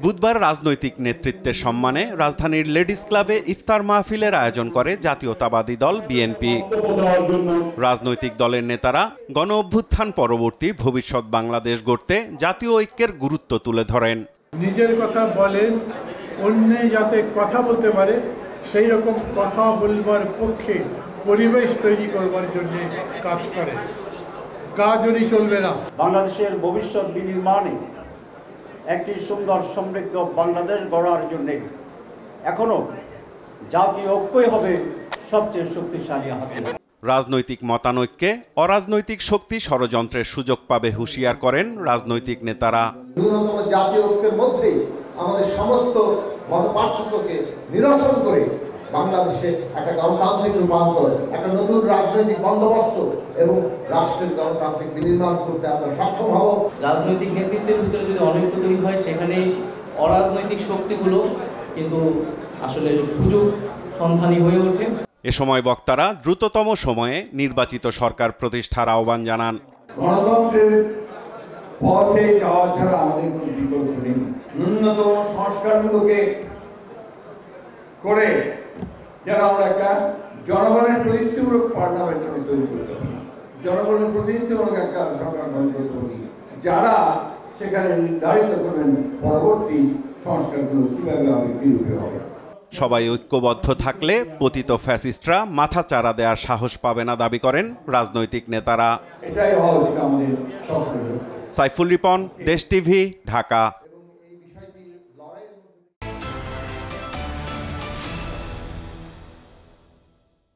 বুধবার রাজনৈতিক নেতৃত্বের সম্মানে রাজধানীর লেডিস ক্লাবে ইফতার মাহফিলের আয়োজন করে জাতীয়তাবাদী দল বিএনপি। রাজনৈতিক দলের নেতারা গণ অভ্যুত্থান পরবর্তী ভবিষ্যৎ বাংলাদেশ গড়তে জাতীয় ঐক্যের গুরুত্ব তুলে ধরেন। নিজের কথা বলেন, অন্য যাতে কথা বলতে পারে সেই রকম কথা বলবার পক্ষে পরিবেশ তৈরি করবার জন্য কাজ করে। কাজই চলবে না। বাংলাদেশের ভবিষ্যৎ বিনির্মাণে একটি সুন্দর সমৃদ্ধ বাংলাদেশ গড়ার জন্য এখনো জাতীয় ঐক্যই হবে সবচেয়ে শক্তিশালী হাতিয়ার। রাজনৈতিক মতানৈক্যে অরাজনৈতিক শক্তি ষড়যন্ত্রের সুযোগ পাবে হুঁশিয়ার করেন রাজনৈতিক নেতারা। ন্যূনতম জাতীয় ঐক্যের মধ্যেই আমাদের সমস্ত মতপার্থক্যকে নিরসন করে বাংলাদেশে একটা গণতান্ত্রিক রূপান্তর, একটা নতুন রাজনৈতিক বন্দোবস্ত এবং রাষ্ট্রের গণতান্ত্রিক বিনির্মাণ করতে আমরা সক্ষম হব। রাজনৈতিক নেতৃত্বের ভিতরে যদি অনৈক্য তৈরি হয়, সেখানে অরাজনৈতিক শক্তিগুলো কিন্তু আসলে সুযোগ সন্ধানী হয়ে ওঠে। এ সময় বক্তারা দ্রুততম সময়ে নির্বাচিত সরকার প্রতিষ্ঠার আহ্বান জানান। গণতন্ত্রের পথে যাওয়া ছাড়া আমাদের কোনো বিকল্প নেই। ন্যূনতম সংস্কারগুলোকে করে যেন আমরা একটা জনগণের প্রতিনিধিমূলক পার্লামেন্ট আমি তৈরি করতে পারি, জনগণের প্রতিনিধিমূলক একটা সরকার গঠন করতে পারি, যারা সেখানে নির্ধারিত করবেন পরবর্তী সংস্কারগুলো কিভাবে হবে, কিরূপে হবে। সবাই ঐক্যবদ্ধ থাকলে পতিত ফ্যাসিস্টরা মাথা চাড়া দেওয়ার সাহস পাবে না দাবি করেন রাজনৈতিক নেতারা। এটাই হওয়া উচিত আমাদের সকলের। সাইফুল রিপন, দেশ টিভি, ঢাকা।